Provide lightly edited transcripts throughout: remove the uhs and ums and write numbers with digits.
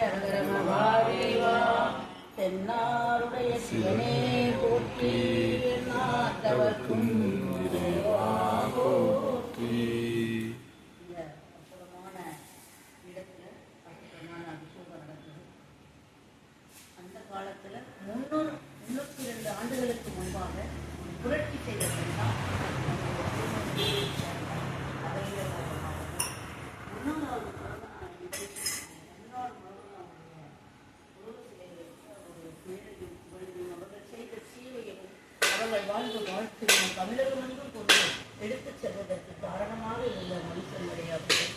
அரகர மகாதேவா. தென்னாருடைய சிவனே போற்றி, நாட்டவர்க்கும் இறைவா போற்றி. இந்த அற்புதமான இடத்துல அற்புதமான அபிஷேகம் நடக்குது. அந்த காலத்துல 302 ஆண்டுகளுக்கு முன்பாக புரட்சி செய்த பெண்ணால் அவர்கள் வாழ்ந்த வாழ்க்கையும் தமிழகம் என்றும் கொண்டு எடுத்துச் செல்வதற்கு காரணமாக இருந்த மனுஷன் அவர்கள்.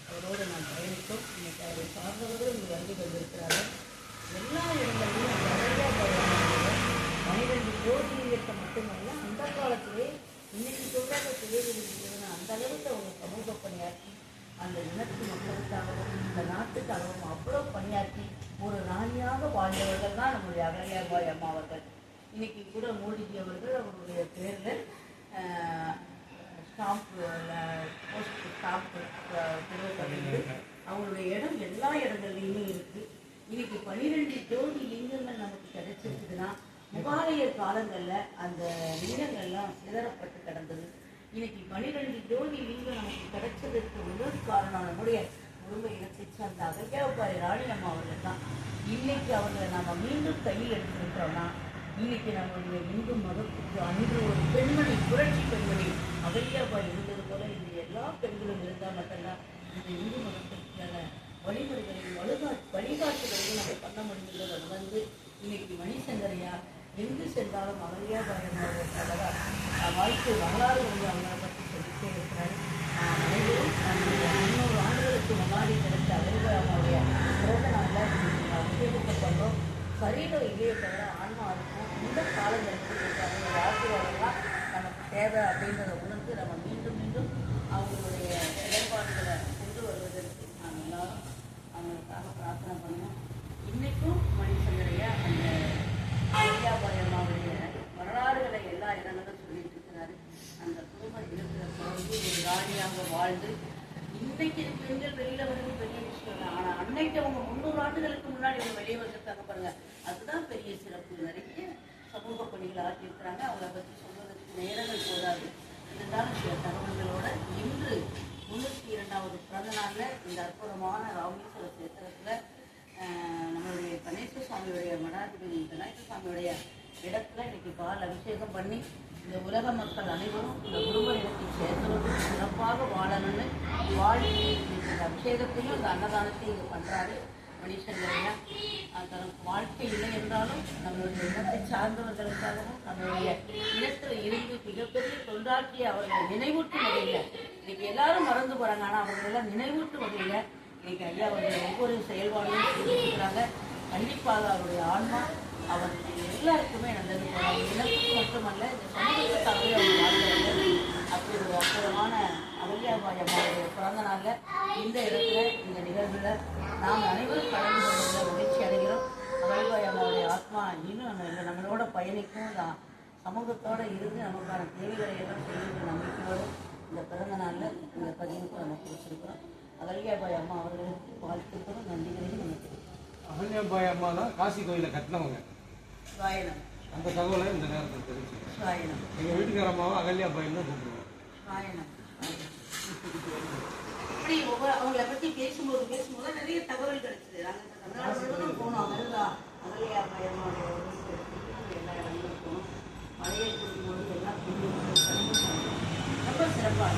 அவரோடு நாம் பயணித்தோம். இன்னைக்கு அவரை சார்ந்தவர்கள் இங்கு வந்து கொண்டிருக்கிறார்கள். எல்லா இடங்களிலும் நிறையா 12 ஜோதிலிங்கத்தை மட்டுமல்ல, அந்த காலத்திலே இன்னைக்கு சொல்றாங்க சிலைகளில் அந்த அளவுக்கு அவங்க சமூக பணியாற்றி அந்த இனத்து மக்களுக்காகவும் இந்த நாட்டுக்காகவும் அவ்வளோ பணியாற்றி ஒரு ராணியாக வாழ்ந்தவர்கள் தான் நம்முடைய அகல்யாபாய் அம்மா அவர்கள். இன்னைக்கு கூட மோடிஜி அவர்கள் அவருடைய பேரில் ஸ்டாம்ப்பு போஸ்ட் ஸ்டாம்ப்பு திருவள்ளூர் அவங்களுடைய இடம் எல்லா இடங்கள்லையுமே இருக்குது. இன்னைக்கு 12 ஜோதி லிங்கங்கள் நமக்கு கிடைச்சிருக்குதுன்னா, முகாலயர் காலங்களில் அந்த லிங்கங்கள்லாம் சிதறப்பட்டு கிடந்தது. இன்னைக்கு 12 ஜோதி லிங்கம் நமக்கு கிடைச்சதற்கு முதல் காரணம் நம்முடைய குடும்ப இனத்தை சார்ந்த அகல்யாபாய் ராணி அம்மா அவர்கள் தான். இன்னைக்கு அவர்களை நம்ம மீண்டும் கையில் எடுத்துக்கிட்டோம்னா, இன்னைக்கு நம்முடைய இந்து மதத்துக்கு அன்று ஒரு பெண்மணி, புரட்சி பெண்மணி அகல்யாபாய் இருந்தது போல இந்த எல்லா பெண்களும் இருந்தால் மட்டும்தான் இந்த இந்து மதத்திற்கான வழிமுறைகளையும் வழிகாட்டுகளையும் நம்ம பண்ண முடியுங்கிறத உணர்ந்து இன்னைக்கு மணிசங்கரையா எங்கு சென்றாலும் அகல்யாபாய் அம்மாவோட வாழ்க்கை வரலாறு அவங்களை பற்றி சொல்லிட்டே இருக்கிறார். அனைவரும் 300 ஆண்டுகளுக்கு முன்னாடி கிடைச்ச அகல்யாபாய் அம்மாவுடைய பிறந்த நாளில் அபிஷேகப்படுறோம். சரீரம் இல்லையே தவிர ஆன்மா இருக்கும். இந்த காலங்களுக்கு அவங்களுடைய ஆசீர்வாதம்லாம் நமக்கு தேவை அப்படின்றத உணர்ந்து நம்ம மீண்டும் மீண்டும் அவங்களுடைய செயல்பாடுகளை கொண்டு வருவதற்கு நாம் எல்லாரும் அவங்களுக்காக பிரார்த்தனை பண்ணணும். இன்றைக்கும் மணிசங்கரையா அந்த அகல்யாபாய் அம்மாவுடைய வரலாறுகளை எல்லா இடங்களும் சொல்லிட்டு இருக்கிறாரு. அந்த குடும்ப இருக்கிற பிறகு ஒரு ராணியாக வாழ்ந்து இன்னைக்கு பெண்கள் வெளியில வருது பெரிய விஷயம் தான். ஆனால் அன்னைக்கு அவங்க 300 ஆண்டுகளுக்கு முன்னாடி அவங்க வெளியே வந்திருக்காங்க பாருங்க, அதுதான் பெரிய சிறப்பு. நிறைய சமூக பணிகள் ஆற்றியிருக்கிறாங்க. அவங்களை பற்றி சொல்வதற்கு நேரங்கள் போதாது. இருந்தாலும் சில தகவல்களோட இன்று 302வது பிறந்த நாளில் இந்த அற்புதமான ராமேஸ்வர சேத்திரத்தில் நம்மளுடைய கணேச சுவாமியுடைய மடாதிபதி கணேச சுவாமியுடைய இடத்துல இன்னைக்கு பால் அபிஷேகம் பண்ணி இந்த உலக மக்கள் அனைவரும் இந்த குடும்ப இடத்தை சேர்ந்தவர்கள் சிறப்பாக வாழணும்னு வாழ்க்கை இந்த அபிஷேகத்தையும் இந்த அன்னதானத்தையும் இங்கே பண்ணுறாரு மணிசங்கரையா. தனக்கு வாழ்க்கை இல்லை என்றாலும் நம்மளுடைய இனத்தை சார்ந்தவர்களுக்காகவும் நம்மளுடைய இனத்தில் இருந்து மிகப்பெரிய தொண்டாற்றிய அவர்களை நினைவூட்டும் வகையில் இன்னைக்கு எல்லாரும் மறந்து போகிறாங்க. ஆனால் அவர்களெல்லாம் நினைவூட்டும் வகையில் இன்னைக்கு ஐயா அவர்கள் ஒவ்வொரு செயல்பாடுகளும் செஞ்சுருக்கிறாங்க. கண்டிப்பாக அவருடைய ஆன்மா அவர் எல்லாருக்குமே நல்லது போகிறாங்க. இனத்துக்கு மட்டுமல்ல, இந்த சமூகத்துக்காகவே அவர் வாழ்ந்தவர்கள். அப்படி ஒரு அற்புதமான அகல்யாபாய் அம்மாவுடைய பிறந்த நாளில் இந்த இடத்துல இந்த நிகழ்வில் நாம் அனைவரும் கலந்து கொள்வதில் மகிழ்ச்சி அடைகிறோம். அகல்யாபாய் அம்மாவுடைய ஆத்மா இன்னும் நம்மளோட பயணிக்கும், சமூகத்தோடு இருந்து நமக்கான தேவைகளை எல்லாம் செய்கின்ற நம்பிக்கையோடு இந்த பிறந்த நாளில் இந்த பதிவுக்கு நம்ம கொடுத்துருக்கிறோம். அகல்யாபாய் அம்மா அவர்களுக்கு வாழ்த்துக்களும் நன்றிகளையும் நமக்கு. அகல்யாபாய் அம்மா தான் காசி கோயிலை கட்டினவங்க. வாயனம் அந்த தகவலை இந்த நேரத்தில் தெரிஞ்சு வாயனம் எங்கள் வீட்டுக்கார அம்மாவை அகல்யாபாய் தான் கூப்பிடுவோம். வாயனம் இப்படி அவங்கள பற்றி பேசும்போது நிறைய தகவல் கிடைச்சிது. நாங்கள் தமிழ்நாடு முழுவதும் போனோம். அங்கெல்லாம் அகல்யாபாய் அம்மாவுடைய எல்லா இடங்களும் போனோம். மழையை கொடுக்கும்போது எல்லாம் ரொம்ப சிறப்பாக